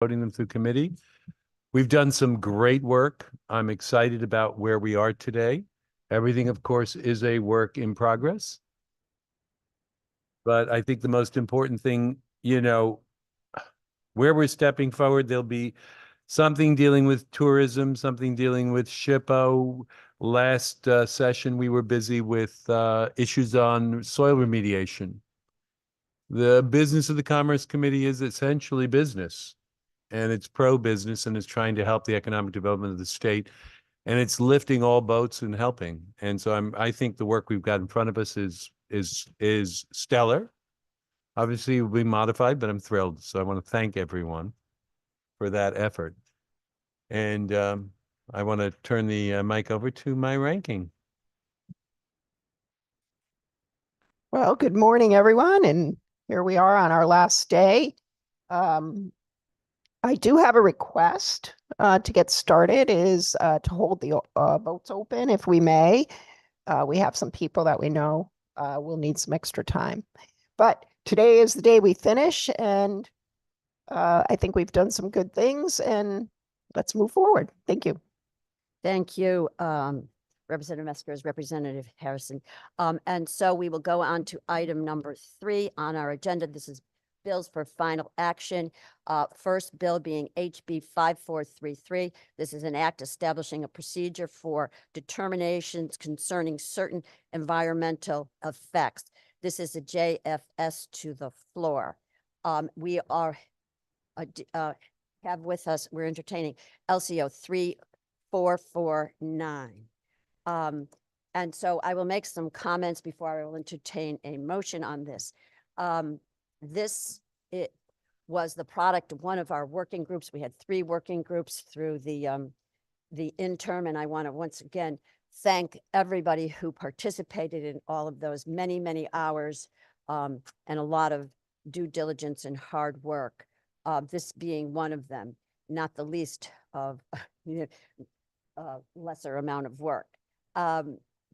voting them through committee. We've done some great work. I'm excited about where we are today. Everything, of course, is a work in progress. But I think the most important thing, where we're stepping forward, there'll be something dealing with tourism, something dealing with SHPO. Last session, we were busy with issues on soil remediation. The business of the Commerce Committee is essentially business, and it's pro-business, and it's trying to help the economic development of the state, and it's lifting all boats and helping. And so I think the work we've got in front of us is stellar. Obviously, it will be modified, but I'm thrilled. So I want to thank everyone for that effort. And I want to turn the mic over to my ranking. Well, good morning, everyone. And here we are on our last day. I do have a request to get started is to hold the votes open if we may. We have some people that we know will need some extra time. But today is the day we finish, and I think we've done some good things, and let's move forward. Thank you. Thank you, Representative Meskers, Representative Harrison. And so we will go on to item number 3 on our agenda. This is bills for final action. First bill being HB 5433. This is an act establishing a procedure for determinations concerning certain environmental effects. This is a JFS to the floor. We are have with us, we're entertaining LCO 3449. And so I will make some comments before I will entertain a motion on this. It was the product of one of our working groups. We had 3 working groups through the interim, and I want to once again thank everybody who participated in all of those many, many hours and a lot of due diligence and hard work. This being one of them, not the least of lesser amount of work.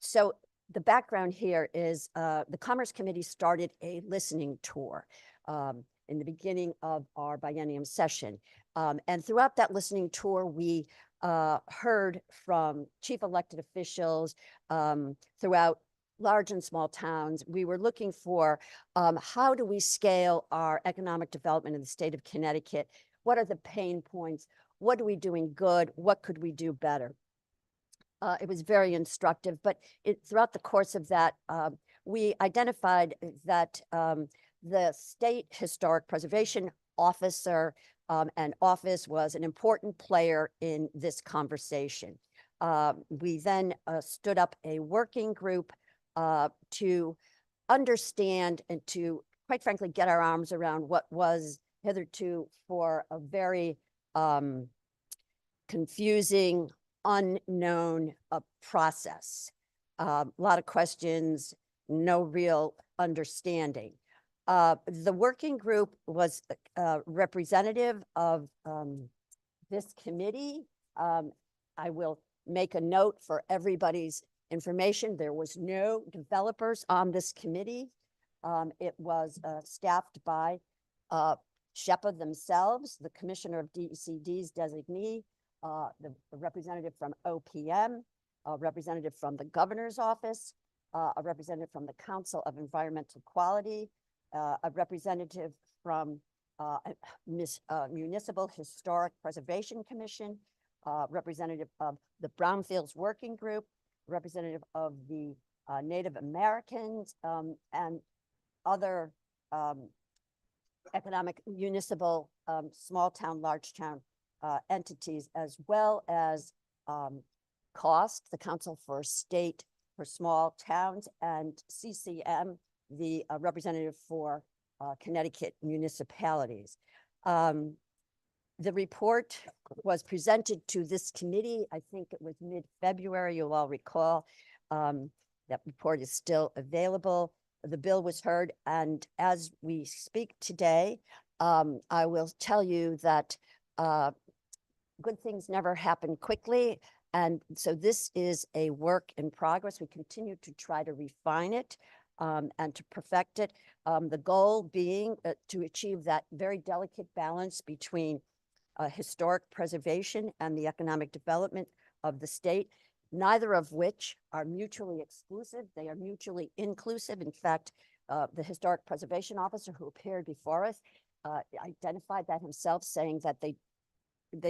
So the background here is the Commerce Committee started a listening tour in the beginning of our biennium session. And throughout that listening tour, we heard from chief elected officials throughout large and small towns. We were looking for how do we scale our economic development in the state of Connecticut? What are the pain points? What are we doing good? What could we do better? It was very instructive, but throughout the course of that, we identified that the State Historic Preservation Officer and office was an important player in this conversation. We then stood up a working group to understand and to, quite frankly, get our arms around what was hitherto for a very confusing, unknown process. A lot of questions, no real understanding. The working group was representative of this committee. I will make a note for everybody's information. There was no developers on this committee. It was staffed by SHPO themselves, the Commissioner of DECD's designee, the representative from OPM, a representative from the governor's office, a representative from the Council of Environmental Quality, a representative from Municipal Historic Preservation Commission, representative of the Brownfields Working Group, representative of the Native Americans, and other economic, municipal, small town, large town entities, as well as COST, the Council for State for Small Towns, and CCM, the representative for Connecticut municipalities. The report was presented to this committee. I think it was mid-February, you'll all recall. That report is still available. The bill was heard, and as we speak today, I will tell you that good things never happen quickly. And so this is a work in progress. We continue to try to refine it and to perfect it. The goal being to achieve that very delicate balance between historic preservation and the economic development of the state, neither of which are mutually exclusive. They are mutually inclusive. In fact, the Historic Preservation Officer who appeared before us identified that himself, saying that they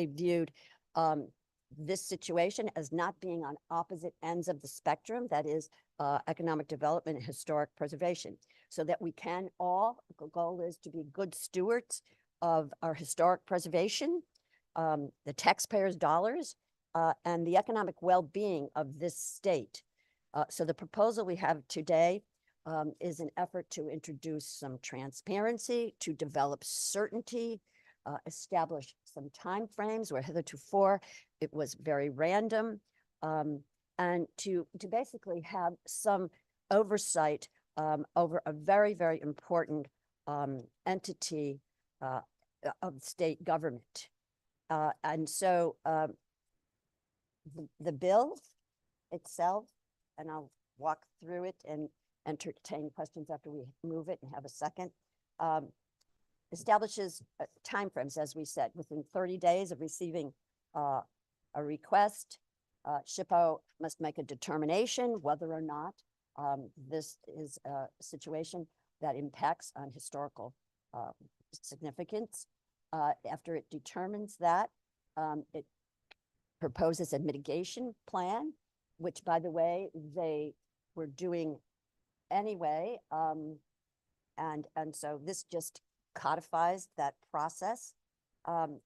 viewed this situation as not being on opposite ends of the spectrum, that is economic development and historic preservation, so that we can all, the goal is to be good stewards of our historic preservation, the taxpayers' dollars, and the economic well-being of this state. So the proposal we have today is an effort to introduce some transparency, to develop certainty, establish some timeframes where heretofore it was very random, and to basically have some oversight over a very, very important entity of state government. And so the bill itself, and I'll walk through it and entertain questions after we move it and have a second, establishes timeframes, as we said, within 30 days of receiving a request. SHPO must make a determination whether or not this is a situation that impacts on historical significance. After it determines that, it proposes a mitigation plan, which, by the way, they were doing anyway. And so this just codifies that process.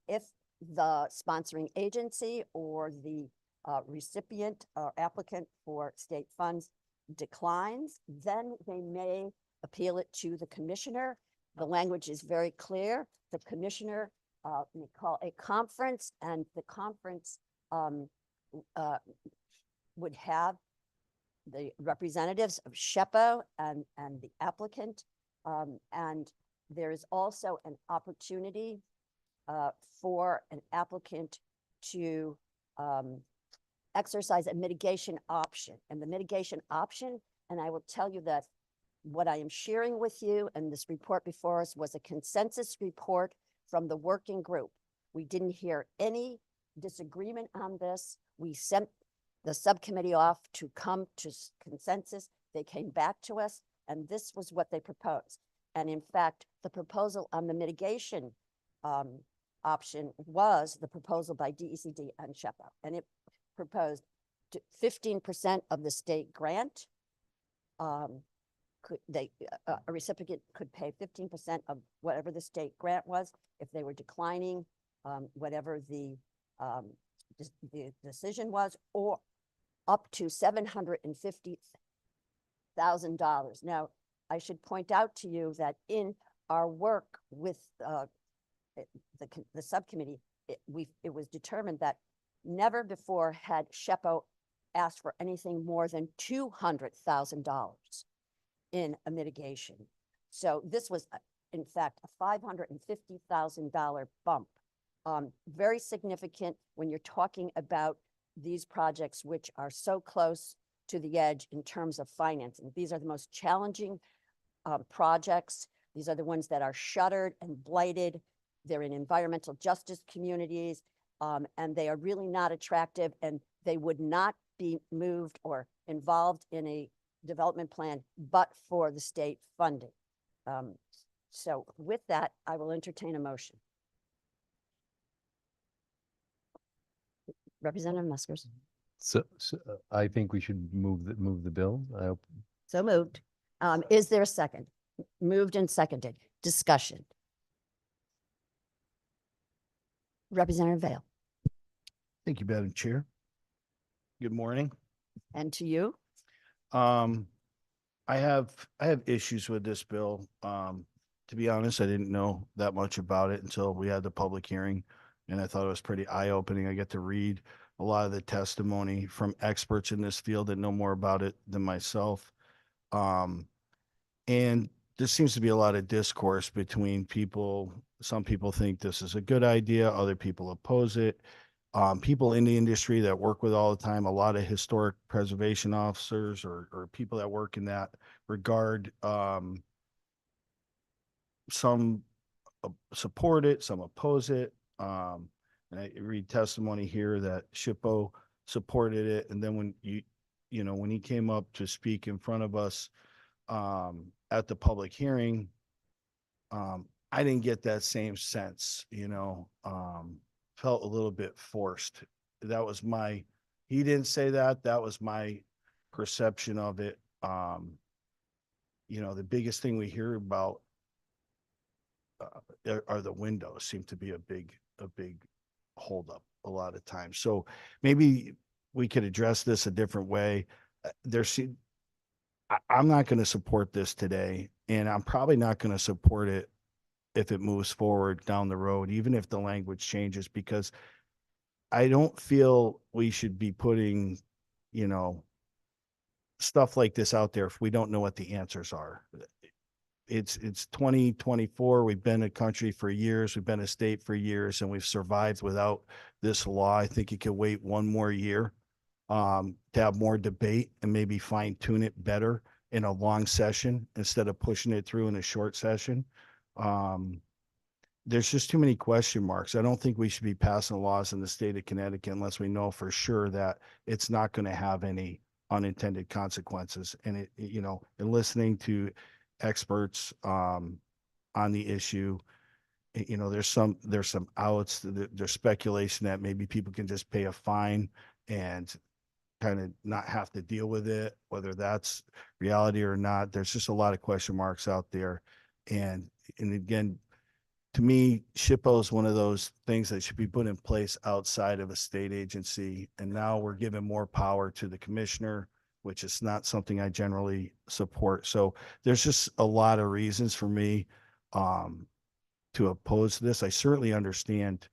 If the sponsoring agency or the recipient or applicant for state funds declines, then they may appeal it to the commissioner. The language is very clear. The commissioner may call a conference, and the conference would have the representatives of SHPO and the applicant. And there is also an opportunity for an applicant to exercise a mitigation option. And the mitigation option, and I will tell you that what I am sharing with you and this report before us was a consensus report from the working group. We didn't hear any disagreement on this. We sent the subcommittee off to come to consensus. They came back to us, and this was what they proposed. And in fact, the proposal on the mitigation option was the proposal by DECD and SHPO, and it proposed 15% of the state grant. A recipient could pay 15% of whatever the state grant was if they were declining whatever the decision was, or up to $750,000. Now, I should point out to you that in our work with the subcommittee, it was determined that never before had SHPO asked for anything more than $200,000 in a mitigation. So this was, in fact, a $550,000 bump. Very significant when you're talking about these projects, which are so close to the edge in terms of financing. These are the most challenging projects. These are the ones that are shuttered and blighted. They're in environmental justice communities, and they are really not attractive, and they would not be moved or involved in a development plan but for the state funding. So with that, I will entertain a motion. Representative Muskers. So I think we should move the bill. I hope. So moved. Is there a second? Moved and seconded. Discussion. Representative Vale. Thank you, Madam Chair. Good morning. And to you. I have issues with this bill. To be honest, I didn't know that much about it until we had the public hearing, and I thought it was pretty eye-opening. I get to read a lot of the testimony from experts in this field that know more about it than myself. And there seems to be a lot of discourse between people. Some people think this is a good idea. Other people oppose it. People in the industry that work with all the time, a lot of historic preservation officers or people that work in that regard, some support it, some oppose it. And I read testimony here that SHPO supported it. And then when when he came up to speak in front of us, at the public hearing, I didn't get that same sense, felt a little bit forced. That was he didn't say that. That was my perception of it. The biggest thing we hear about are the windows seem to be a big holdup a lot of times. So maybe we could address this a different way. I'm not going to support this today, and I'm probably not going to support it if it moves forward down the road, even if the language changes, because I don't feel we should be putting, stuff like this out there if we don't know what the answers are. It's 2024. We've been a country for years. We've been a state for years, and we've survived without this law. I think it could wait one more year to have more debate and maybe fine tune it better in a long session instead of pushing it through in a short session. There's just too many question marks. I don't think we should be passing laws in the state of Connecticut unless we know for sure that it's not going to have any unintended consequences. And and listening to experts on the issue, there's some outs. There's speculation that maybe people can just pay a fine and kind of not have to deal with it, whether that's reality or not. There's just a lot of question marks out there. And again, to me, SHPO is one of those things that should be put in place outside of a state agency. And now we're giving more power to the commissioner, which is not something I generally support. So there's just a lot of reasons for me to oppose this. I certainly understand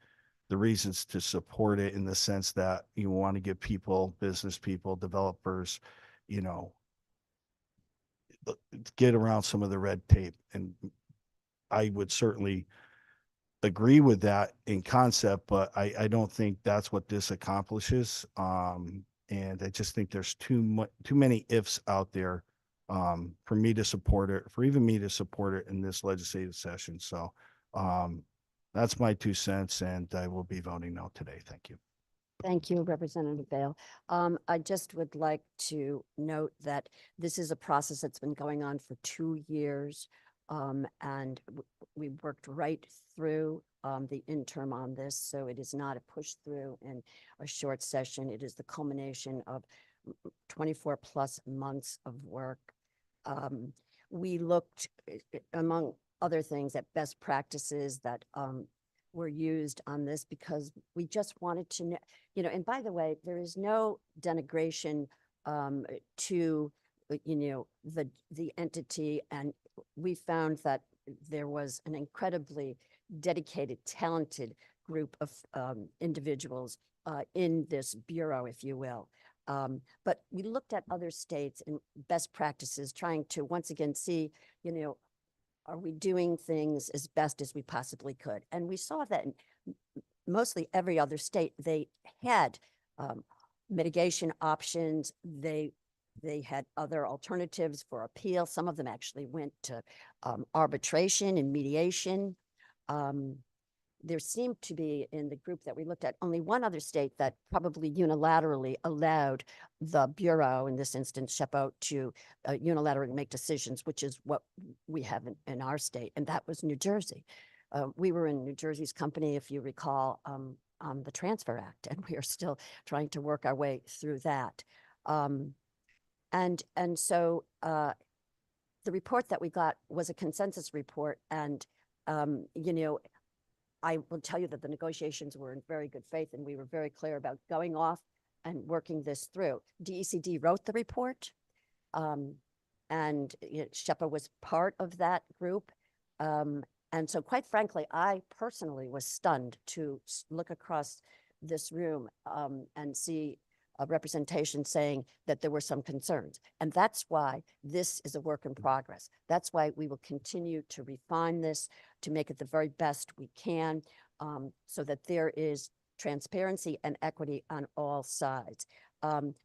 the reasons to support it in the sense that you want to give people, business people, developers, get around some of the red tape. And I would certainly agree with that in concept, but I don't think that's what this accomplishes. And I just think there's too many ifs out there for me to support it, for even me to support it in this legislative session. So that's my 2 cents, and I will be voting no today. Thank you. Thank you, Representative Vale. I just would like to note that this is a process that's been going on for 2 years. And we worked right through the interim on this. So it is not a push through in a short session. It is the culmination of 24 plus months of work. We looked, among other things, at best practices that were used on this because we just wanted to know, and by the way, there is no denigration to, the entity. And we found that there was an incredibly dedicated, talented group of individuals in this bureau, if you will. But we looked at other states and best practices, trying to once again see, are we doing things as best as we possibly could? And we saw that in mostly every other state, they had mitigation options. They had other alternatives for appeal. Some of them actually went to arbitration and mediation. There seemed to be, in the group that we looked at, only one other state that probably unilaterally allowed the Bureau, in this instance, SHPO, to unilaterally make decisions, which is what we have in our state, and that was New Jersey. We were in New Jersey's company, if you recall, on the Transfer Act, and we are still trying to work our way through that. And so the report that we got was a consensus report, and I will tell you that the negotiations were in very good faith, and we were very clear about going off and working this through. DECD wrote the report, and SHPO was part of that group. And so quite frankly, I personally was stunned to look across this room and see a representation saying that there were some concerns. And that's why this is a work in progress. That's why we will continue to refine this to make it the very best we can, so that there is transparency and equity on all sides.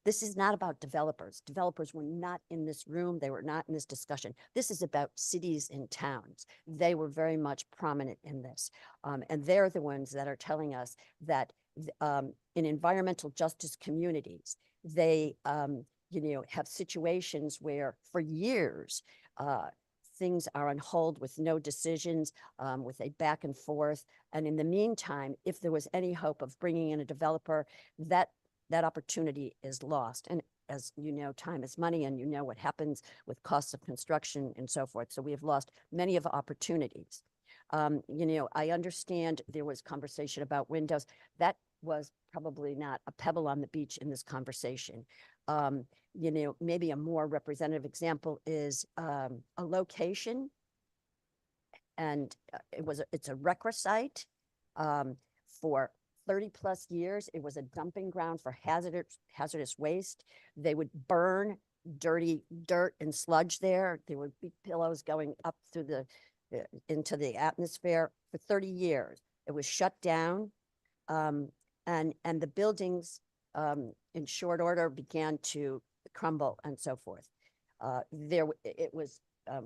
This is not about developers. Developers were not in this room. They were not in this discussion. This is about cities and towns. They were very much prominent in this. And they're the ones that are telling us that in environmental justice communities, they, have situations where for years, things are on hold with no decisions, with a back and forth. And in the meantime, if there was any hope of bringing in a developer, that opportunity is lost. And as you know, time is money, and you know what happens with costs of construction and so forth. So we have lost many of opportunities. I understand there was conversation about windows. That was probably not a pebble on the beach in this conversation. Maybe a more representative example is a location, and it's a RECRA site. For 30+ years, it was a dumping ground for hazardous waste. They would burn dirty dirt and sludge there. There would be pillows going up through into the atmosphere for 30 years. It was shut down, and the buildings in short order began to crumble and so forth. It was a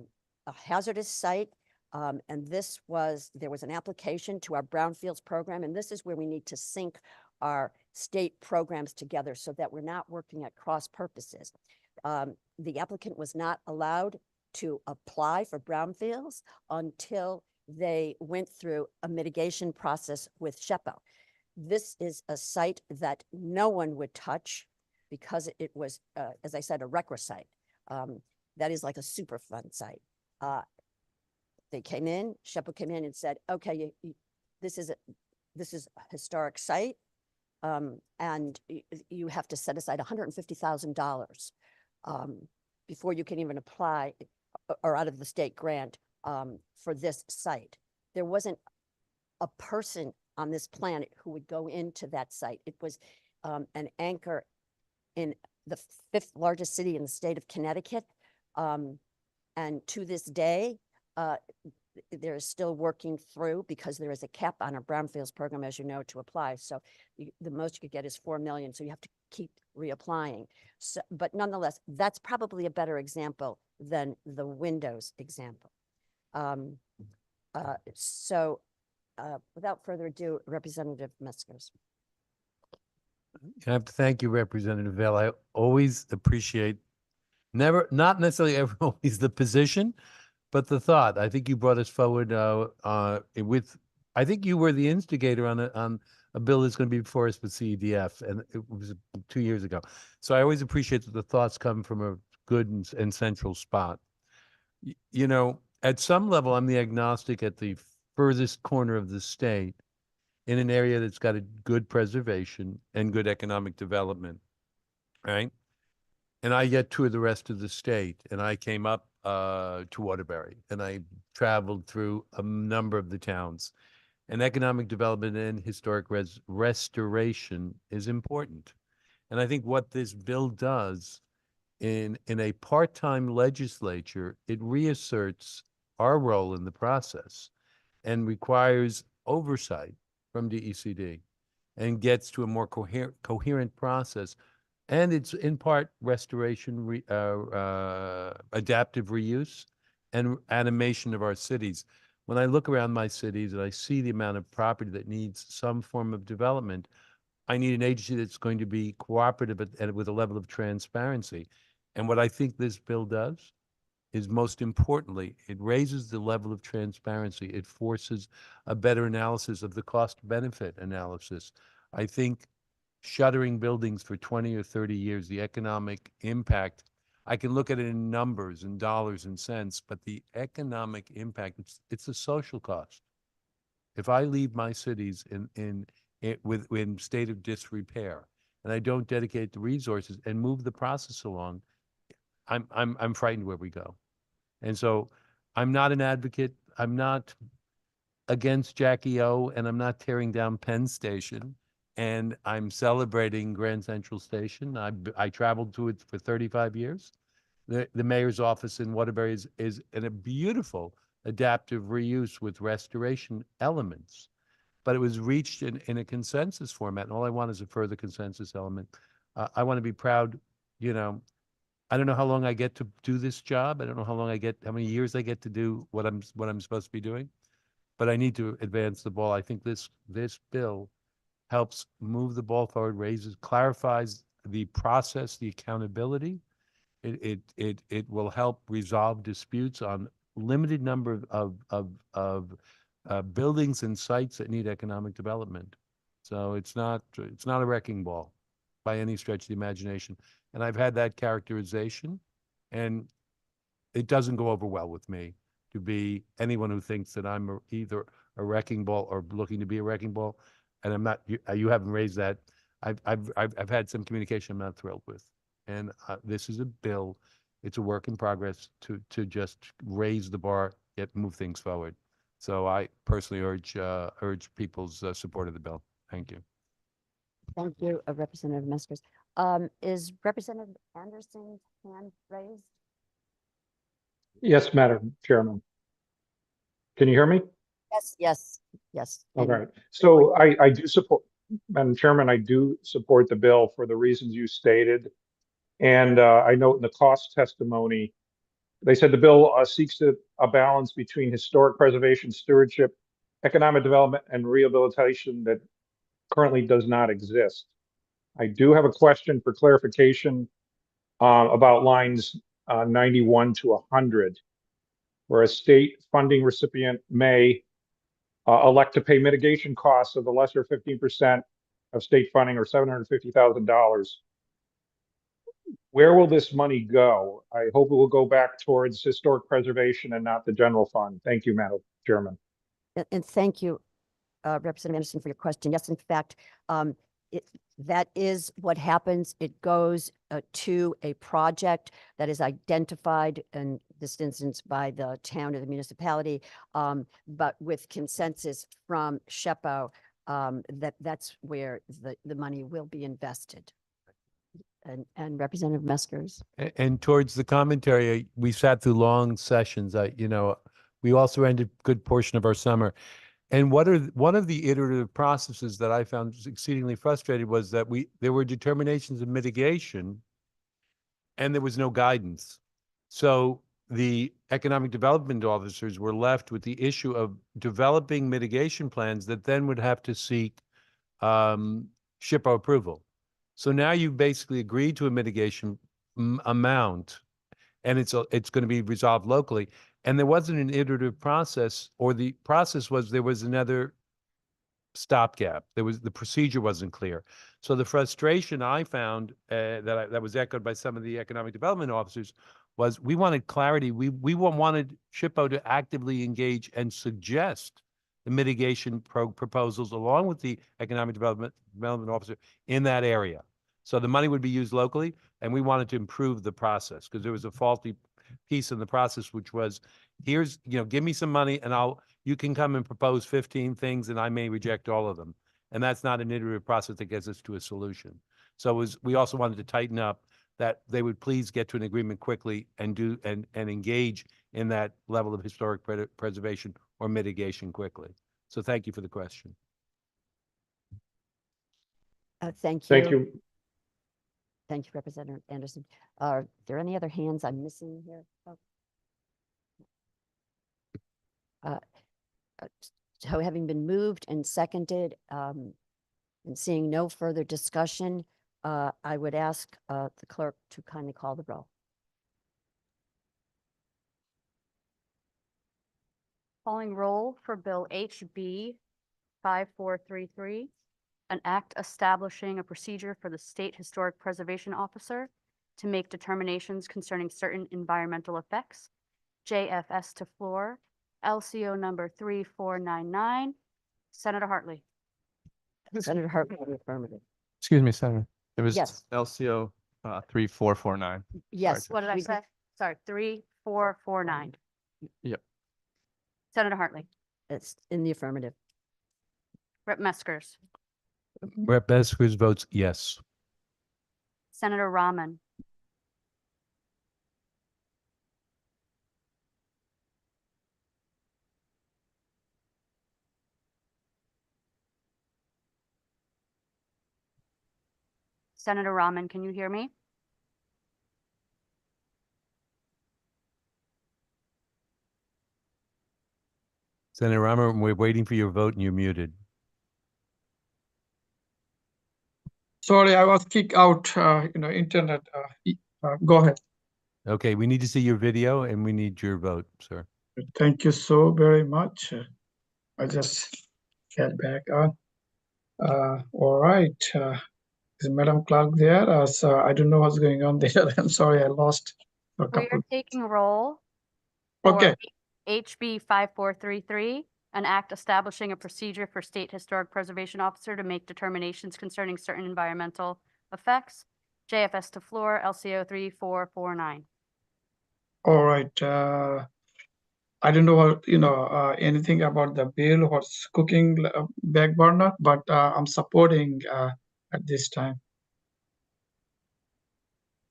hazardous site. And there was an application to our brownfields program, and this is where we need to sync our state programs together so that we're not working at cross purposes. The applicant was not allowed to apply for brownfields until they went through a mitigation process with SHPO. This is a site that no one would touch because it was, as I said, a RECRA site. That is like a Superfund site. They came in, SHPO came in and said, okay, this is a historic site, and you have to set aside $150,000 before you can even apply or out of the state grant for this site. There wasn't a person on this planet who would go into that site. It was an anchor in the 5th largest city in the state of Connecticut. And to this day, they're still working through, because there is a cap on our brownfields program, as you know, to apply. So the most you could get is 4 million. So you have to keep reapplying. So, but nonetheless, that's probably a better example than the windows example. Without further ado, Representative Meskers. I have to thank you, Representative Vale. I always appreciate, not necessarily always the position, but the thought. I think you brought us forward I think you were the instigator on a bill that's going to be before us with CEDF, and it was 2 years ago. So I always appreciate that the thoughts come from a good and central spot. At some level, I'm the agnostic at the furthest corner of the state in an area that's got a good preservation and good economic development, right? And I get to the rest of the state, and I came up to Waterbury, and I traveled through a number of the towns. And economic development and historic restoration is important. And I think what this bill does in a part-time legislature, it reasserts our role in the process and requires oversight from DECD and gets to a more coherent process. And it's in part restoration, adaptive reuse, and animation of our cities. When I look around my cities and I see the amount of property that needs some form of development, I need an agency that's going to be cooperative and with a level of transparency. And what I think this bill does is, most importantly, it raises the level of transparency. It forces a better analysis of the cost-benefit analysis. I think shuttering buildings for 20 or 30 years, the economic impact, I can look at it in numbers and dollars and cents, but the economic impact, it's a social cost. If I leave my cities in state of disrepair, and I don't dedicate the resources and move the process along, I'm frightened where we go. And so I'm not an advocate. I'm not against Jackie O, and I'm not tearing down Penn Station. And I'm celebrating Grand Central Station. I traveled to it for 35 years. The mayor's office in Waterbury is a beautiful adaptive reuse with restoration elements. But it was reached in a consensus format, and all I want is a further consensus element. I want to be proud, you know, I don't know how long I get to do this job. I don't know how many years I get to do what I'm supposed to be doing, but I need to advance the ball. I think this bill helps move the ball forward, clarifies the process, the accountability. It will help resolve disputes on limited number of buildings and sites that need economic development. So it's not a wrecking ball by any stretch of the imagination. And I've had that characterization, and it doesn't go over well with me to be anyone who thinks that I'm either a wrecking ball or looking to be a wrecking ball. And I'm not. You haven't raised that. I've had some communication I'm not thrilled with, and this is a bill. It's a work in progress to just raise the bar, move things forward. So I personally urge people's support of the bill. Thank you. Thank you, Representative Meskers. Is Representative Anderson's hand raised? Yes, Madam Chairman. Can you hear me? Yes, yes, yes. and- Okay, so I do support, Madam Chairman, I do support the bill for the reasons you stated. And I note in the cost testimony, they said the bill seeks a balance between historic preservation, stewardship, economic development, and rehabilitation that currently does not exist. I do have a question for clarification about lines 91 to 100, where a state funding recipient may elect to pay mitigation costs of the lesser 15% of state funding or $750,000. Where will this money go? I hope it will go back towards historic preservation and not the general fund. Thank you, Madam Chairman. And thank you, Representative Anderson, for your question. Yes, in fact, that is what happens. It goes to a project that is identified in this instance by the town or the municipality, but with consensus from SHPO, that's where the money will be invested. And Representative Meskers. And towards the commentary, we sat through long sessions. We also ended a good portion of our summer. And one of the iterative processes that I found exceedingly frustrating was that there were determinations of mitigation and there was no guidance. So the economic development officers were left with the issue of developing mitigation plans that then would have to seek SHPO approval. So now you've basically agreed to a mitigation amount, and it's going to be resolved locally. And there wasn't an iterative process, or the process was there was another stopgap. The procedure wasn't clear. So the frustration I found that was echoed by some of the economic development officers was we wanted clarity. We wanted SHPO to actively engage and suggest the mitigation proposals along with the economic development officer in that area. So the money would be used locally, and we wanted to improve the process because there was a faulty piece in the process, which was, give me some money and you can come and propose 15 things and I may reject all of them. And that's not an iterative process that gets us to a solution. So we also wanted to tighten up that they would please get to an agreement quickly and engage in that level of historic preservation or mitigation quickly. So thank you for the question. Thank you. Thank you. Thank you, Representative Anderson. Are there any other hands I'm missing here? So having been moved and seconded, and seeing no further discussion, I would ask the clerk to kindly call the roll. Calling roll for Bill HB 5433, an act establishing a procedure for the State Historic Preservation Officer to make determinations concerning certain environmental effects. JFS to floor, LCO number 3499. Senator Hartley. Senator Hartman, in the affirmative. Excuse me, Senator. It was Yes. LCO 3449. Yes. What did I we- say? Sorry, 3449. Yep. Senator Hartley. It's in the affirmative. Rep. Meskers. Rep. Meskers votes yes. Senator Rahman. Senator Rahman, can you hear me? Senator Rama, we're waiting for your vote and you're muted. Sorry, I was kicked out, internet. Go ahead. Okay, we need to see your video and we need your vote, sir. Thank you so very much. I just get back on. All right. Is Madam Clerk there? So I don't know what's going on there. I'm sorry, I lost a We are couple. taking roll for Okay, HB 5433, an act establishing a procedure for State Historic Preservation Officer to make determinations concerning certain environmental effects. JFS to floor, LCO 3449. all right. I don't know what, anything about the bill, what's cooking back burner, but I'm supporting at this time.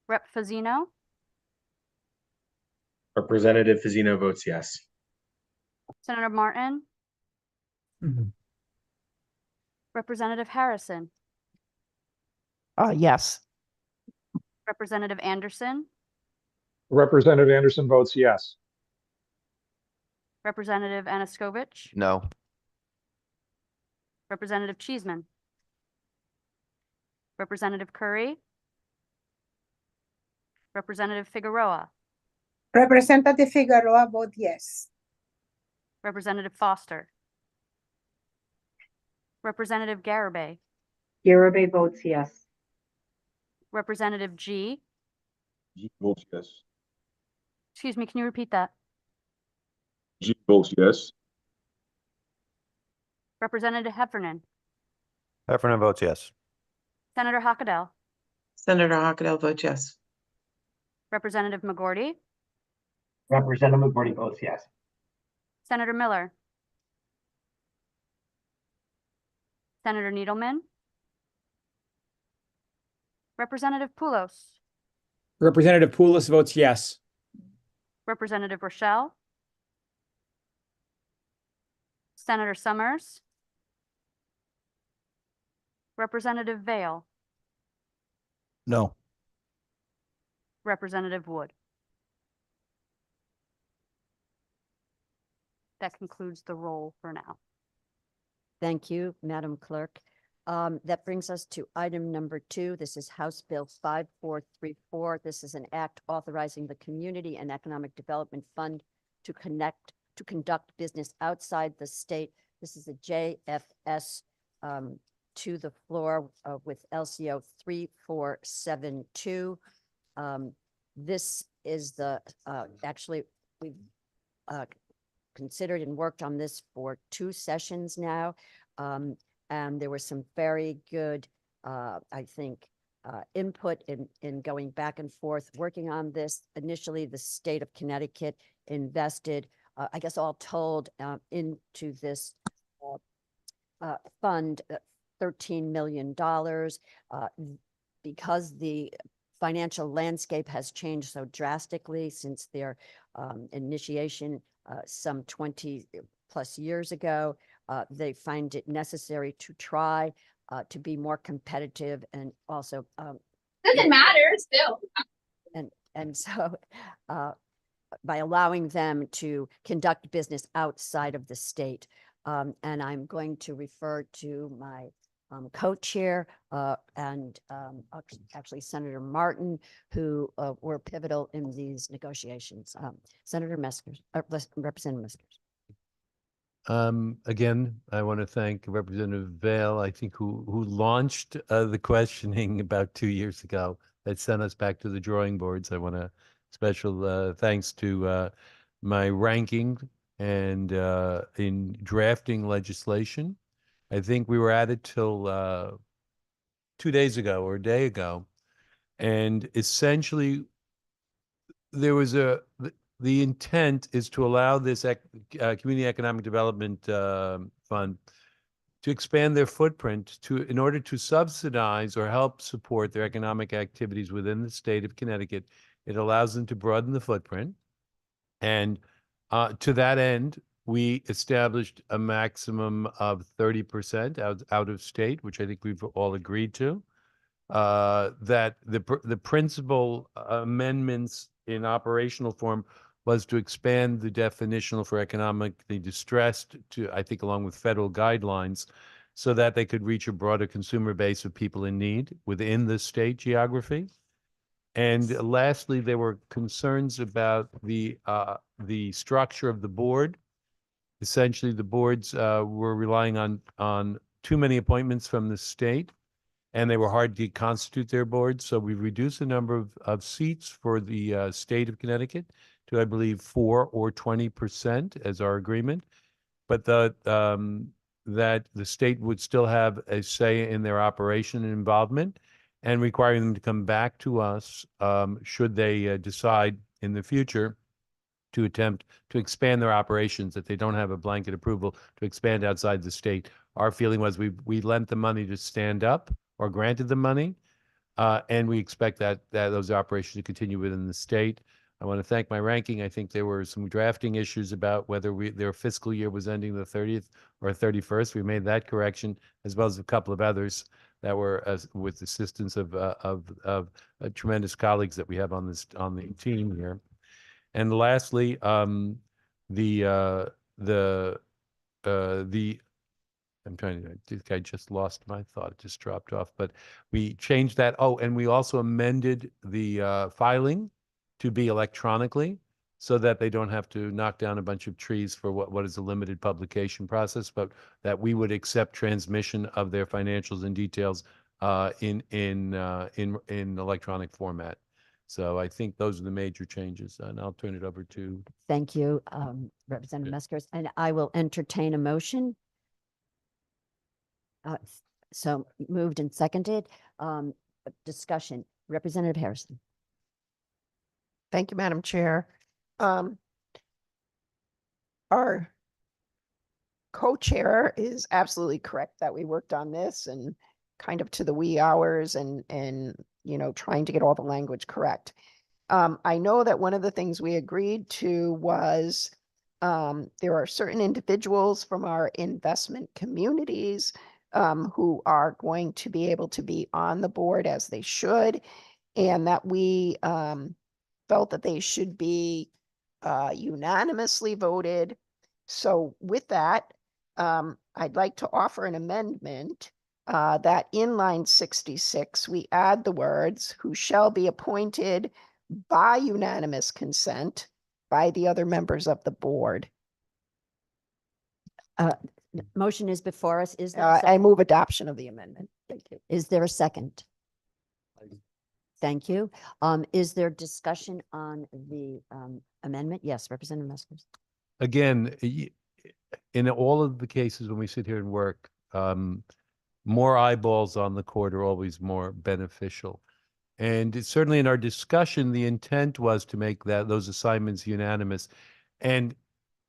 Rep. Fazino, Representative Fazino votes yes. Senator Martin, Representative Harrison, Yes. Representative Anderson, Representative Anderson votes yes. Representative Anaskevich, No. Representative Cheeseman, Representative Curry, Representative Figueroa, Representative Figueroa vote yes. Representative Foster, Representative Garabay, Garabay votes yes. Representative G. G votes yes. Excuse me, can you repeat that? G votes yes. Representative Heffernan, Heffernan votes yes. Senator Hockadell, Senator Hockadell votes yes. Representative McGorty, Representative McGorty votes yes. Senator Miller, Senator Needleman, Representative Poulos, Representative Poulos votes yes. Representative Rochelle, Senator Summers, Representative Vale, No. Representative Wood. That concludes the roll for now. Thank you, Madam Clerk. That brings us to item number 2. This is House Bill 5434. This is an act authorizing the Community and Economic Development Fund to conduct business outside the state. This is a JFS to the floor with LCO 3472. This is the, actually, we've considered and worked on this for 2 sessions now. And there was some very good, I think, input in going back and forth, working on this. Initially, the state of Connecticut invested, I guess all told, into this fund, $13 million. Because the financial landscape has changed so drastically since their initiation some 20 plus years ago, they find it necessary to try to be more competitive and also doesn't matter still. And so by allowing them to conduct business outside of the state. And I'm going to refer to my co-chair and actually Senator Martin, who were pivotal in these negotiations. Senator Meskers, Representative Meskers. Again, I want to thank Representative Vale, I think, who launched the questioning about 2 years ago that sent us back to the drawing boards. I want to special thanks to my ranking and in drafting legislation. I think we were at it till 2 days ago or a day ago. And essentially, there was the intent is to allow this Community Economic Development Fund to expand their footprint in order to subsidize or help support their economic activities within the state of Connecticut. It allows them to broaden the footprint. And to that end, we established a maximum of 30% out of state, which I think we've all agreed to. that the principal amendments in operational form was to expand the definition for economically distressed to, I think, along with federal guidelines, so that they could reach a broader consumer base of people in need within the state geography. And lastly, there were concerns about the structure of the board. Essentially, the boards were relying on too many appointments from the state, and they were hard to constitute their boards. So we reduced the number of seats for the state of Connecticut to, I believe, 4 or 20% as our agreement. But that the state would still have a say in their operation and involvement, and requiring them to come back to us should they decide in the future to attempt to expand their operations, that they don't have a blanket approval to expand outside the state. Our feeling was we lent the money to stand up, or granted the money, and we expect that those operations to continue within the state. I want to thank my ranking. I think there were some drafting issues about whether their fiscal year was ending the 30th or 31st. We made that correction, as well as a couple of others that were with assistance of tremendous colleagues that we have on the team here. And lastly, I'm trying to, I think I just lost my thought. It just dropped off, but we changed that. Oh, and we also amended the filing to be electronically, so that they don't have to knock down a bunch of trees for what is a limited publication process, but that we would accept transmission of their financials and details in electronic format. So I think those are the major changes, and I'll turn it over to. Thank you, Representative Meskers, and I will entertain a motion. So moved and seconded. Discussion. Representative Harrison. Thank you, Madam Chair. Our co-chair is absolutely correct that we worked on this and kind of to the wee hours and trying to get all the language correct. I know that one of the things we agreed to was there are certain individuals from our investment communities who are going to be able to be on the board as they should, and that we felt that they should be unanimously voted. So with that, I'd like to offer an amendment that in line 66, we add the words "who shall be appointed by unanimous consent by the other members of the board." Motion is before us. Is there a I second? move adoption of the amendment. Thank you. Is there a second? Thank you. Is there discussion on the amendment? Yes, Representative Meskers. Again, in all of the cases when we sit here and work, more eyeballs on the court are always more beneficial. And it's certainly in our discussion, the intent was to make those assignments unanimous. And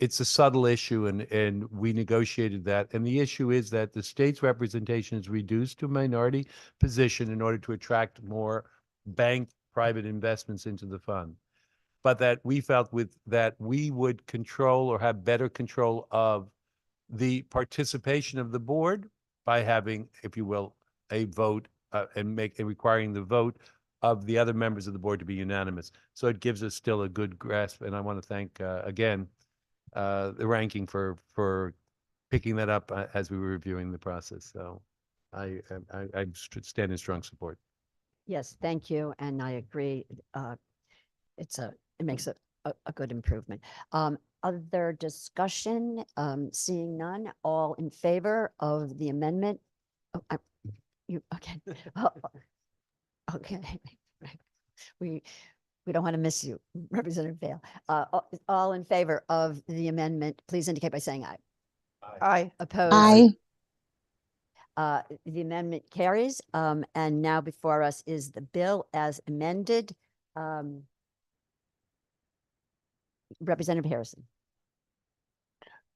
it's a subtle issue, and we negotiated that. And the issue is that the state's representation is reduced to a minority position in order to attract more bank private investments into the fund. But that we felt that we would control or have better control of the participation of the board by having, if you will, a vote and requiring the vote of the other members of the board to be unanimous. So it gives us still a good grasp. And I want to thank again the ranking for picking that up as we were reviewing the process. So I stand in strong support. Yes, thank you. And I agree. It makes a good improvement. Other discussion? Seeing none, all in favor of the amendment? Oh, okay. Okay. We don't want to miss you, Representative Vale. All in favor of the amendment, please indicate by saying aye. Aye. Opposed? Aye. The amendment carries. And now before us is the bill as amended. Representative Harrison.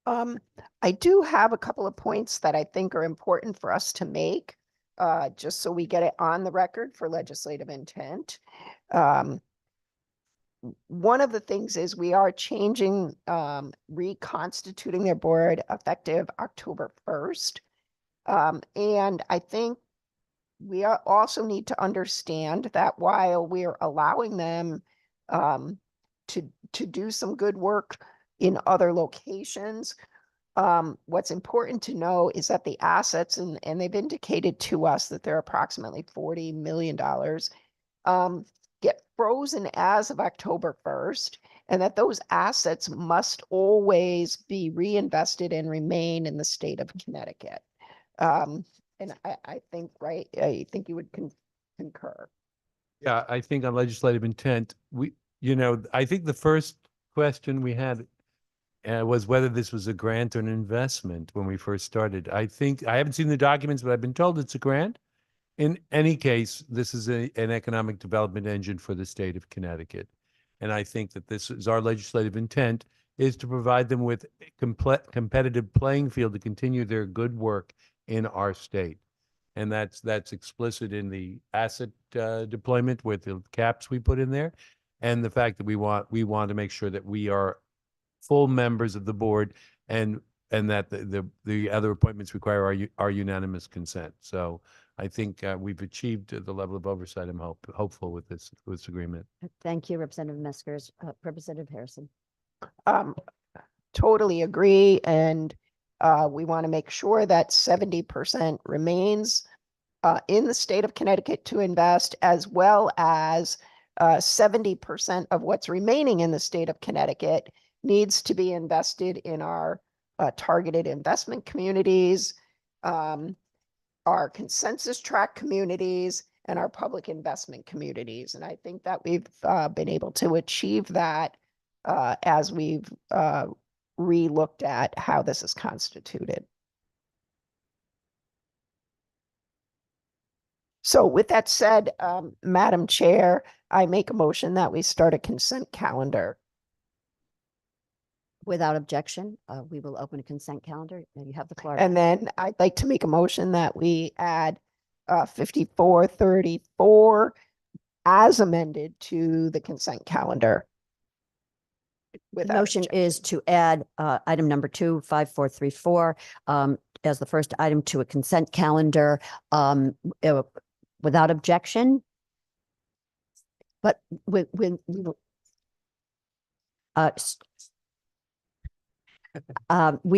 I do have a couple of points that I think are important for us to make, just so we get it on the record for legislative intent. One of the things is we are changing, reconstituting their board effective October 1st. And I think also need to understand that while we're allowing them to do some good work in other locations, what's important to know is that the assets, and they've indicated to us that they're approximately $40 million, get frozen as of October 1st, and that those assets must always be reinvested and remain in the state of Connecticut. And I think, right, I think you would concur. Yeah, I think on legislative intent, I think the first question we had was whether this was a grant or an investment when we first started. I haven't seen the documents, but I've been told it's a grant. In any case, this is an economic development engine for the state of Connecticut. And I think that this is our legislative intent, is to provide them with a competitive playing field to continue their good work in our state. And that's explicit in the asset deployment with the caps we put in there, and the fact that we want to make sure that we are full members of the board, and that the other appointments require our unanimous consent. So I think we've achieved the level of oversight I'm hopeful with this agreement. Thank you, Representative Meskers. Representative Harrison. Totally agree. And we want to make sure that 70% remains in the state of Connecticut to invest, as well as 70% of what's remaining in the state of Connecticut needs to be invested in our targeted investment communities, our consensus track communities, and our public investment communities. And I think that we've been able to achieve that as we've re-looked at how this is constituted. So with that said, Madam Chair, I make a motion that we start a consent calendar. Without objection, we will open a consent calendar. You have the floor. And then I'd like to make a motion that we add 5434 as amended to the consent calendar. The motion is to add item number 2, 5434, as the first item to a consent calendar without objection. But we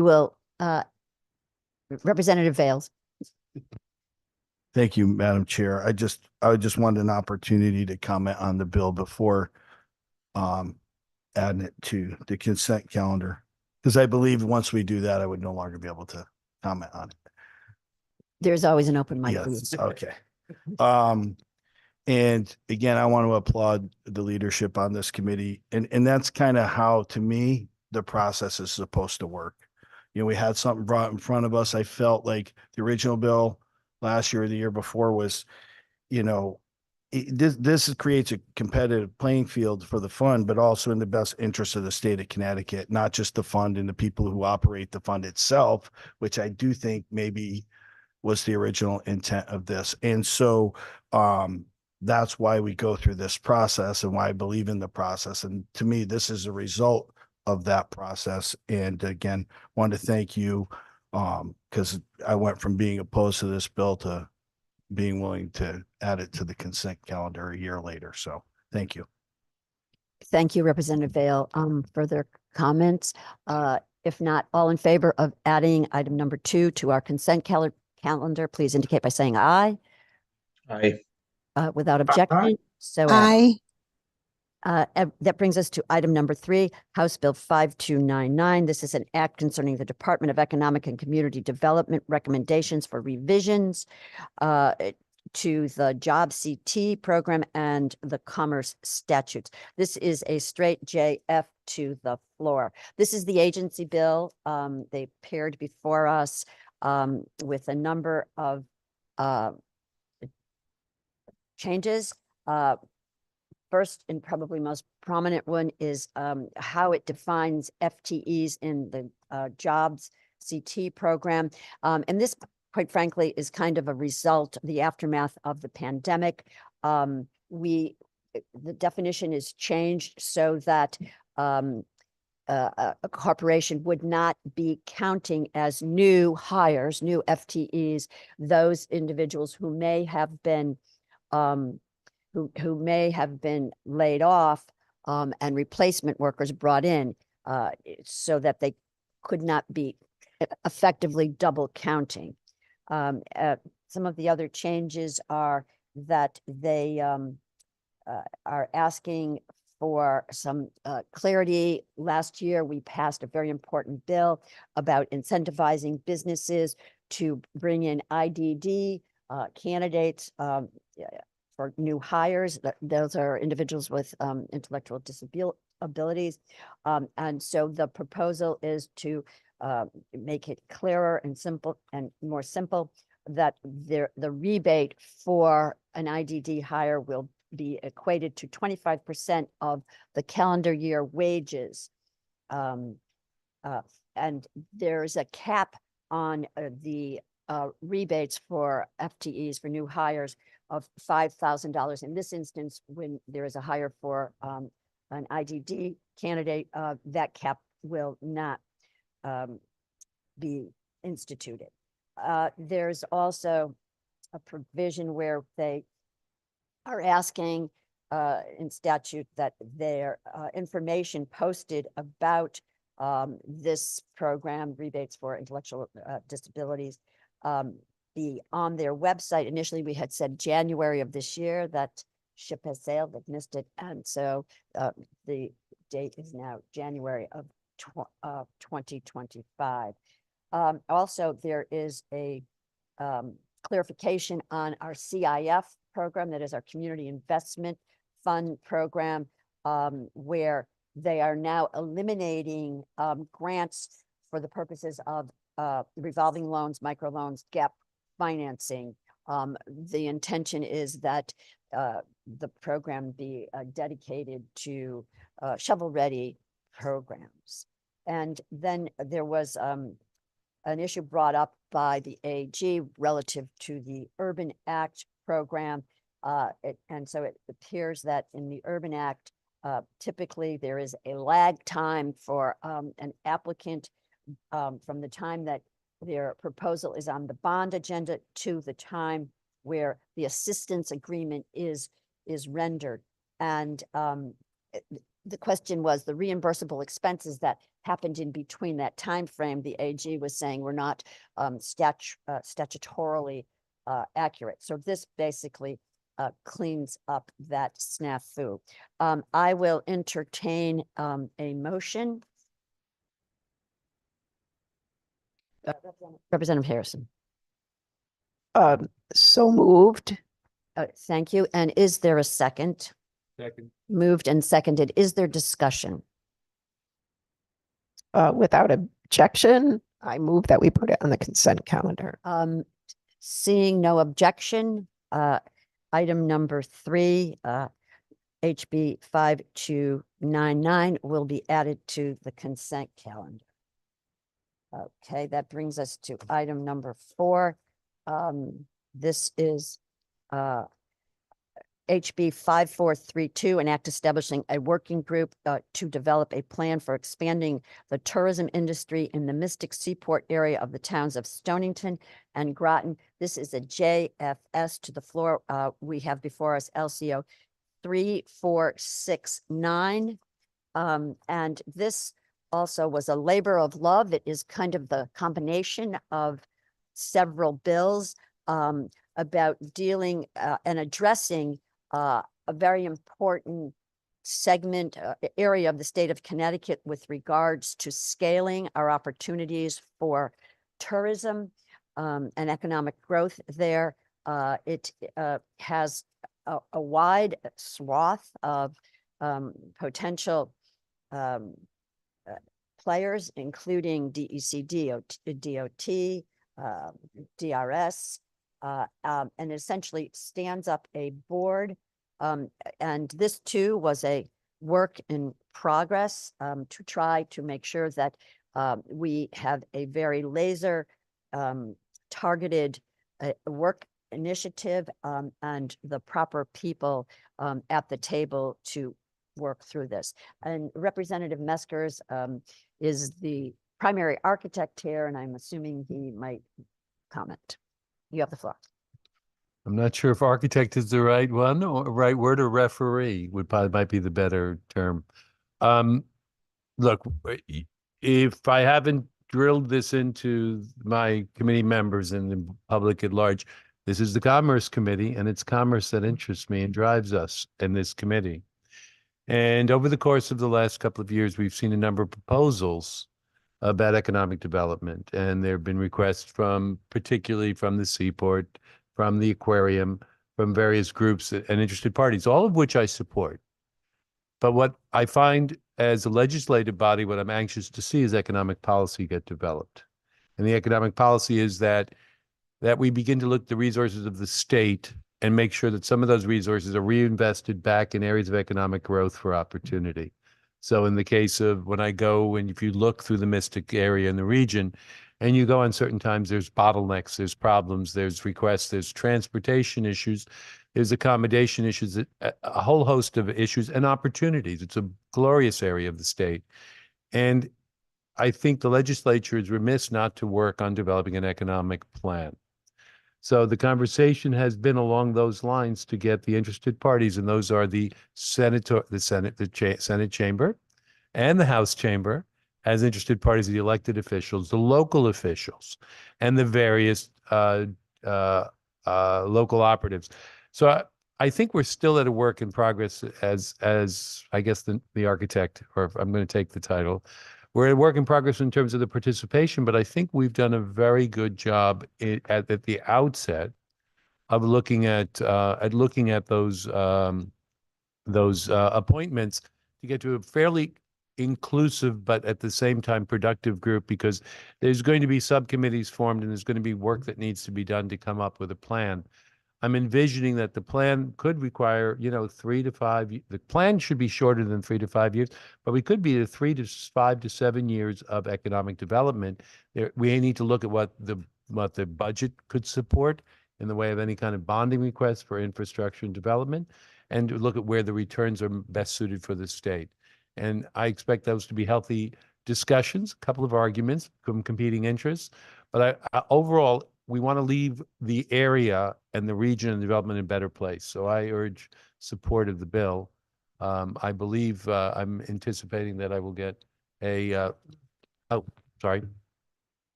will, Representative Vales. Thank you, Madam Chair. I just wanted an opportunity to comment on the bill before adding it to the consent calendar, because I believe once we do that, I would no longer be able to comment on it. There's always an open mic. Yes, okay. And again, I want to applaud the leadership on this committee. And that's kind of how, to me, the process is supposed to work. We had something brought in front of us. I felt like the original bill last year or the year before was, this creates a competitive playing field for the fund, but also in the best interest of the state of Connecticut, not just the fund and the people who operate the fund itself, which I do think maybe was the original intent of this. And so that's why we go through this process and why I believe in the process. And to me, this is a result of that process. And again, wanted to thank you because I went from being opposed to this bill to being willing to add it to the consent calendar a year later. So thank you. Thank you, Representative Vale. Further comments? If not, all in favor of adding item number 2 to our consent calendar, please indicate by saying aye. Aye. Without objection. Aye. So that brings us to item number 3, House Bill 5299. This is an act concerning the Department of Economic and Community Development recommendations for revisions to the Job CT program and the Commerce statutes. This is a straight JF to the floor. This is the agency bill. They appeared before us with a number of changes. First and probably most prominent one is how it defines FTEs in the Jobs CT program. And this, quite frankly, is kind of a result, the aftermath of the pandemic. The definition is changed so that a corporation would not be counting as new hires, new FTEs, those individuals who may have been who may have been laid off and replacement workers brought in so that they could not be effectively double counting. Some of the other changes are that they are asking for some clarity. Last year, we passed a very important bill about incentivizing businesses to bring in IDD candidates for new hires. Those are individuals with intellectual disabilities. And so the proposal is to make it clearer and simple and more simple that the rebate for an IDD hire will be equated to 25% of the calendar year wages. And there's a cap on the rebates for FTEs for new hires of $5,000. In this instance, when there is a hire for an IDD candidate, that cap will not be instituted. There's also a provision where they are asking in statute that their information posted about this program, rebates for intellectual disabilities, be on their website. Initially, we had said January of this year. That ship has sailed, they've missed it. And so the date is now January of 2025. Also, there is a clarification on our CIF program, that is our Community Investment Fund program, where they are now eliminating grants for the purposes of revolving loans, microloans, gap financing. The intention is that the program be dedicated to shovel-ready programs. And then there was an issue brought up by the AG relative to the Urban Act program. And so it appears that in the Urban Act, typically there is a lag time for an applicant from the time that their proposal is on the bond agenda to the time where the assistance agreement is rendered. And the question was the reimbursable expenses that happened in between that time frame. The AG was saying were not statutorily accurate. So this basically cleans up that snafu. I will entertain a motion. Representative Harrison. So moved. Thank you. And is there a second? Second. Moved and seconded. Is there discussion? Without objection, I move that we put it on the consent calendar. Seeing no objection, item number 3, HB 5299 will be added to the consent calendar. Okay, that brings us to item number 4. This is HB 5432, an act establishing a working group to develop a plan for expanding the tourism industry in the Mystic Seaport area of the towns of Stonington and Groton. This is a JFS to the floor. We have before us LCO 3469. And this also was a labor of love. It is kind of the combination of several bills about dealing and addressing a very important segment area of the state of Connecticut with regards to scaling our opportunities for tourism and economic growth there. It has a wide swath of potential players, including DEC, DOT, DRS, and essentially stands up a board. And this too was a work in progress to try to make sure that we have a very laser targeted work initiative and the proper people at the table to work through this. And Representative Meskers is the primary architect here, and I'm assuming he might comment. You have the floor. I'm not sure if architect is the right one or right word, or referee would probably might be the better term. Look, if I haven't drilled this into my committee members and the public at large, this is the Commerce Committee, and it's commerce that interests me and drives us in this committee. And over the course of the last couple of years, we've seen a number of proposals about economic development, and there have been requests from, particularly from the Seaport, from the Aquarium, from various groups and interested parties, all of which I support. But what I find as a legislative body, what I'm anxious to see is economic policy get developed. And the economic policy is that we begin to look at the resources of the state and make sure that some of those resources are reinvested back in areas of economic growth for opportunity. So in the case of when I go, and if you look through the Mystic area in the region, and you go on certain times, there's bottlenecks, there's problems, there's requests, there's transportation issues, there's accommodation issues, a whole host of issues and opportunities. It's a glorious area of the state. And I think the legislature is remiss not to work on developing an economic plan. So the conversation has been along those lines to get the interested parties, and those are the Senate chamber and the House chamber as interested parties, the elected officials, the local officials, and the various local operatives. So I think we're still at a work in progress as I guess the architect, or if I'm going to take the title. We're at a work in progress in terms of the participation, but I think we've done a very good job at the outset of looking at those appointments to get to a fairly inclusive, but at the same time productive group, because there's going to be subcommittees formed and there's going to be work that needs to be done to come up with a plan. I'm envisioning that the plan could require, 3 to 5. The plan should be shorter than 3 to 5 years, but we could be at 3 to 5 to 7 years of economic development. We need to look at what the budget could support in the way of any kind of bonding requests for infrastructure and development, and to look at where the returns are best suited for the state. And I expect those to be healthy discussions, a couple of arguments from competing interests, but overall, we want to leave the area and the region and development in a better place. So I urge support of the bill. I believe I'm anticipating that I will get and I'll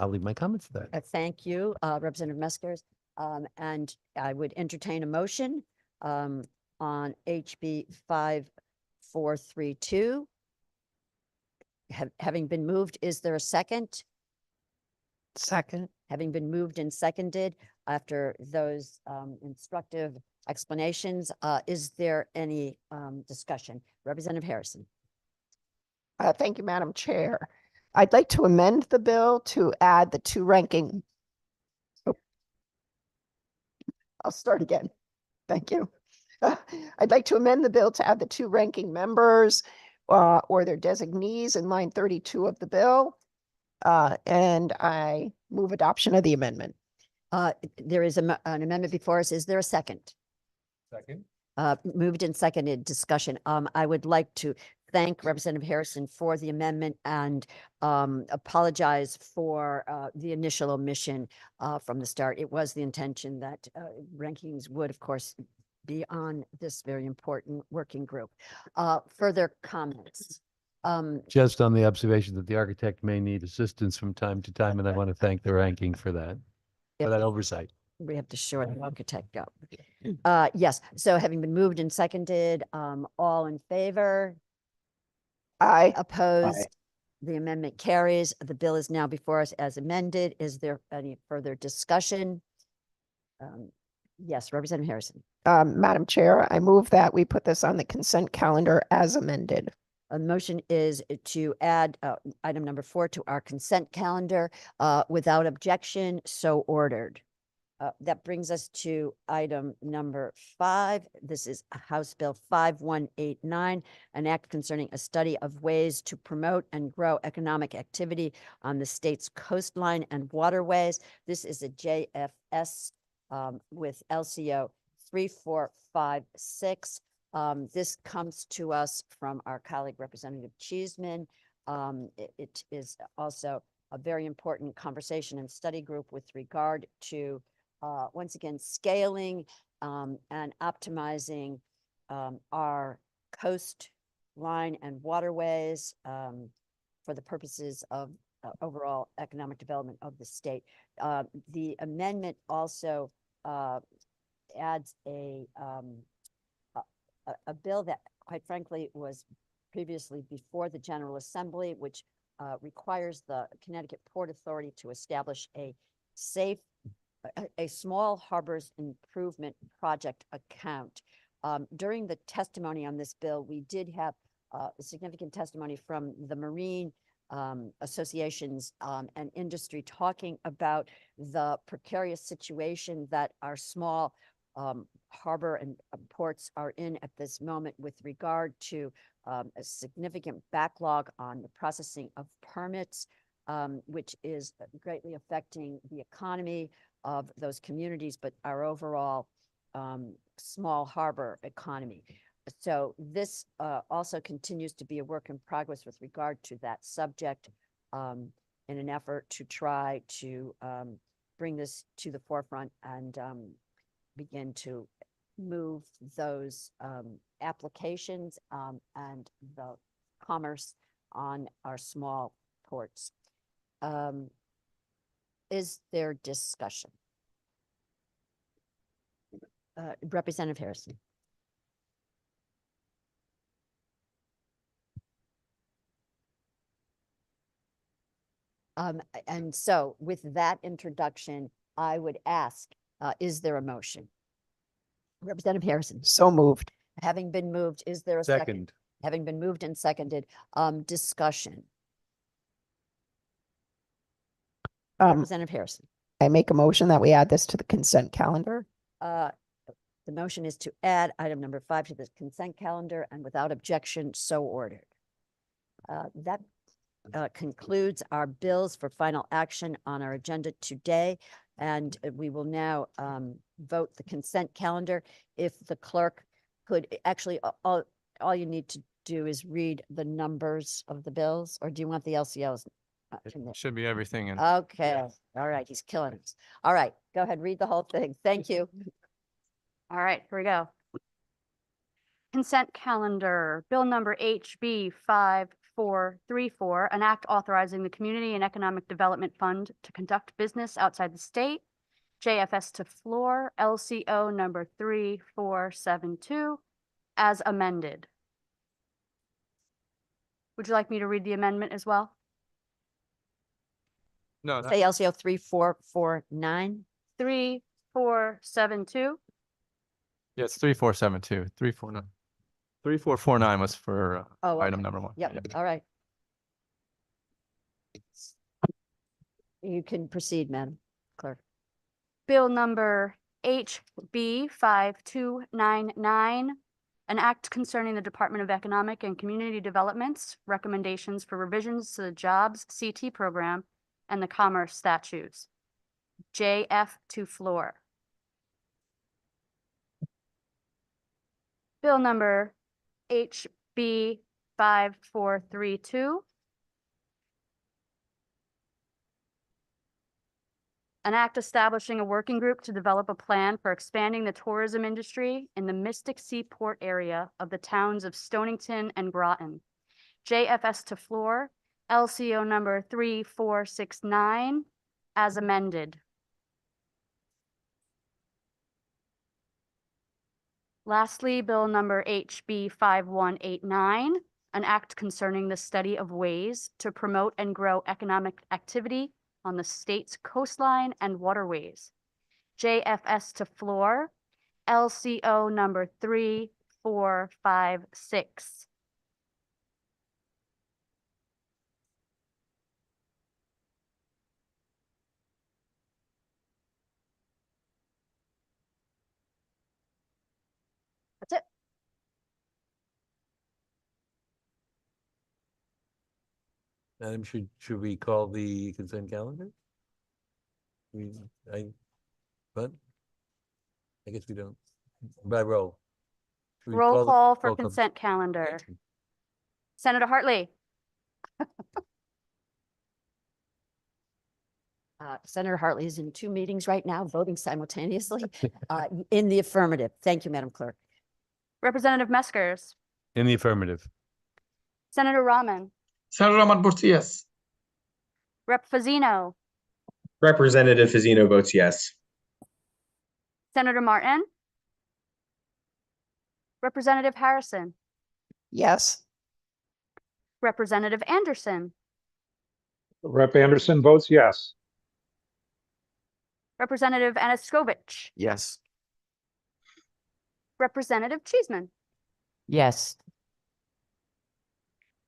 leave my comments to that. Thank you, Representative Meskers. And I would entertain a motion on HB 5432. Having been moved, is there a second? Second. Having been moved and seconded, after those instructive explanations, is there any discussion? Representative Harrison. Thank you, Madam Chair. I'd like to amend the bill to add the 2 ranking. I'll start again. Thank you. I'd like to amend the bill to add the 2 ranking members or their designees in line 32 of the bill. And I move adoption of the amendment. There is an amendment before us. Is there a second? Second. Moved and seconded. Discussion. I would like to thank Representative Harrison for the amendment and apologize for the initial omission from the start. It was the intention that rankings would, of course, be on this very important working group. Further comments? Just on the observation that the architect may need assistance from time to time, and I want to thank the ranking for that oversight. We have to shore the architect up. Yes, so having been moved and seconded, all in favor? Aye. Opposed? The amendment carries. The bill is now before us as amended. Is there any further discussion? Yes, Representative Harrison. Madam Chair, I move that we put this on the consent calendar as amended. A motion is to add item number 4 to our consent calendar without objection, so ordered. That brings us to item number 5. This is House Bill 5189, an act concerning a study of ways to promote and grow economic activity on the state's coastline and waterways. This is a JFS with LCO 3456. This comes to us from our colleague Representative Cheeseman. It is also a very important conversation and study group with regard to, once again, scaling and optimizing our coastline and waterways for the purposes of overall economic development of the state. The amendment also adds a bill that, quite frankly, was previously before the General Assembly, which requires the Connecticut Port Authority to establish a small harbors improvement project account. During the testimony on this bill, we did have significant testimony from the marine associations and industry talking about the precarious situation that our small harbor and ports are in at this moment with regard to a significant backlog on the processing of permits, which is greatly affecting the economy of those communities, but our overall small harbor economy. So this also continues to be a work in progress with regard to that subject in an effort to try to bring this to the forefront and begin to move those applications and the commerce on our small ports. Is there discussion? Representative Harrison. And so with that introduction, I would ask, is there a motion? Representative Harrison. So moved. Having been moved, is there a second? Second. Having been moved and seconded, discussion. Representative Harrison. I make a motion that we add this to the consent calendar. The motion is to add item number 5 to the consent calendar, and without objection, so ordered. That concludes our bills for final action on our agenda today. And we will now vote the consent calendar. If the clerk could, actually, all you need to do is read the numbers of the bills, or do you want the LCOs? It should be everything in. Okay, all right, he's killing us. All right, go ahead, read the whole thing. Thank you. All right, here we go. Consent calendar, bill number HB 5434, an act authorizing the Community and Economic Development Fund to conduct business outside the state. JFS to floor, LCO number 3472, as amended. Would you like me to read the amendment as well? No, Say LCO 3449. 3472. yeah, it's 3472, 349. 3449 was for Oh, item okay. number 1. Yep, all right. You can proceed, Madam Clerk. Bill number HB 5299, an act concerning the Department of Economic and Community Development's recommendations for revisions to the Jobs CT program and the Commerce statutes. JF to floor. Bill number HB 5432. An act establishing a working group to develop a plan for expanding the tourism industry in the Mystic Seaport area of the towns of Stonington and Groton. JFS to floor, LCO number 3469, as amended. Lastly, bill number HB 5189, an act concerning the study of ways to promote and grow economic activity on the state's coastline and waterways. JFS to floor, LCO number 3456. That's it. Madam, should we call the consent calendar? But I guess we don't. By roll. Should we Roll the- call for roll call? consent calendar. Senator Hartley, Senator Hartley is in 2 meetings right now, voting simultaneously in the affirmative. Thank you, Madam Clerk. Representative Meskers, In the affirmative. Senator Rahman, Senator Rahman votes yes. Rep. Fazino, Representative Fazino votes yes. Senator Martin, Representative Harrison, Yes. Representative Anderson, Rep. Anderson votes yes. Representative Anaskevich, Yes. Representative Cheeseman, Yes.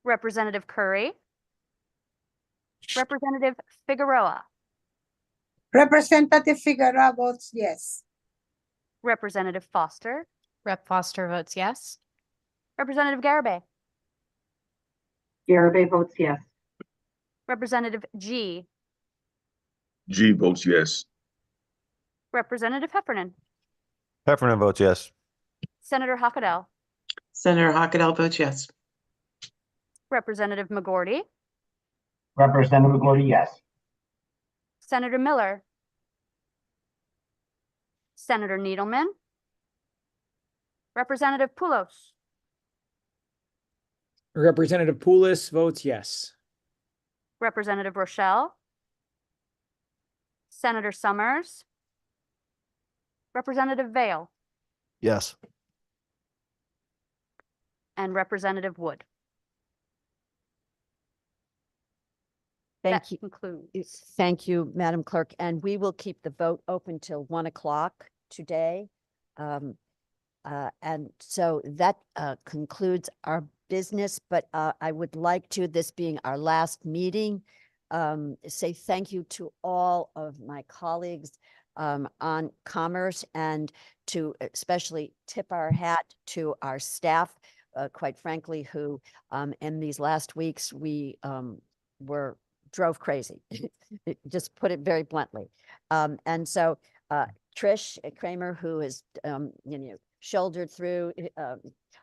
Representative Curry, Representative Figueroa, Representative Figueroa votes yes. Representative Foster, Rep. Foster votes yes. Representative Garabay, Garabay votes yes. Representative G, G votes yes. Representative Heffernan, Heffernan votes yes. Senator Hockenell, Senator Hockenell votes yes. Representative McGorty, Representative McGorty, yes. Senator Miller, Senator Needleman, Representative Poulos, Representative Poulos votes yes. Representative Rochelle, Senator Summers, Representative Vale, Yes. and Representative Wood. Thank That you. concludes. Thank you, Madam Clerk, and we will keep the vote open till 1 o'clock today. And so that concludes our business, but I would like to, this being our last meeting, say thank you to all of my colleagues on Commerce, and to especially tip our hat to our staff, quite frankly, who in these last weeks, we drove crazy, just put it very bluntly. And so Trish Kramer, who has, shouldered through a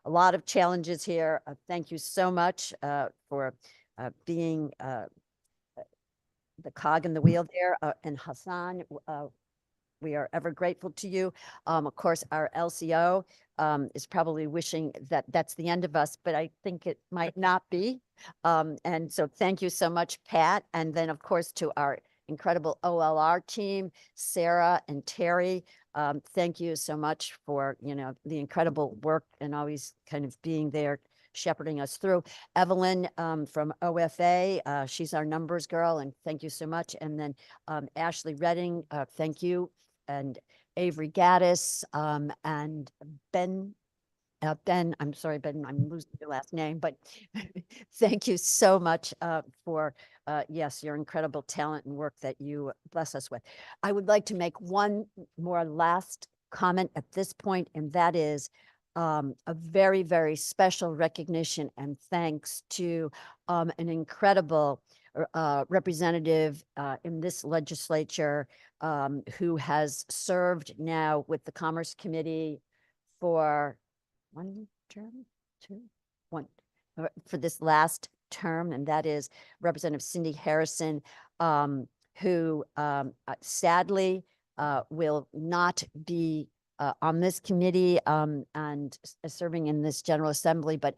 lot of challenges here. Thank you so much for being the cog in the wheel there. And Hassan, we are ever grateful to you. Of course, our LCO is probably wishing that that's the end of us, but I think it might not be. And so thank you so much, Pat. And then, of course, to our incredible OLR team, Sarah and Terry. Thank you so much for, the incredible work and always kind of being there, shepherding us through. Evelyn from OFA, she's our numbers girl, and thank you so much. And then Ashley Redding, thank you. And Avery Gaddis and Ben, I'm sorry, Ben, I'm losing your last name, but thank you so much for, yes, your incredible talent and work that you bless us with. I would like to make one more last comment at this point, and that is a very, very special recognition and thanks to an incredible representative in this legislature who has served now with the Commerce Committee for one term, for this last term, and that is Representative Cindy Harrison, who sadly will not be on this committee and serving in this General Assembly. But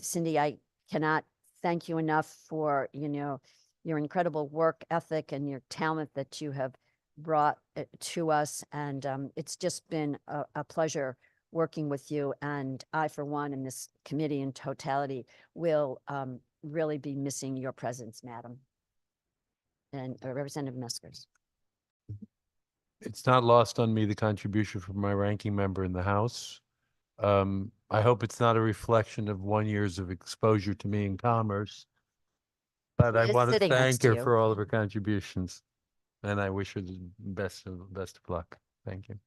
Cindy, I cannot thank you enough for, your incredible work ethic and your talent that you have brought to us. And it's just been a pleasure working with you. And I, for one, and this committee in totality, will really be missing your presence, Madam. And Representative Meskers. It's not lost on me, the contribution from my ranking member in the House. I hope it's not a reflection of 1 year's of exposure to me in Commerce. But I She is want to sitting next thank to her you. for all of her contributions. And I wish her the best of luck. Thank you.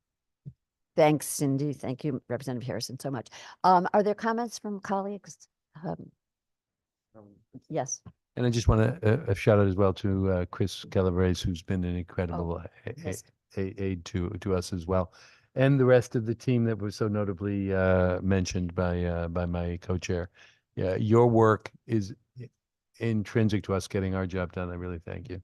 Thanks, Cindy. Thank you, Representative Harrison, so much. Are there comments from colleagues? Yes. And I just want to shout out as well to Chris Calabrese, who's been an incredible yes. aid to us as well. and the rest of the team that was so notably mentioned by my co-chair. Yeah, your work is intrinsic to us getting our job done. I really thank you.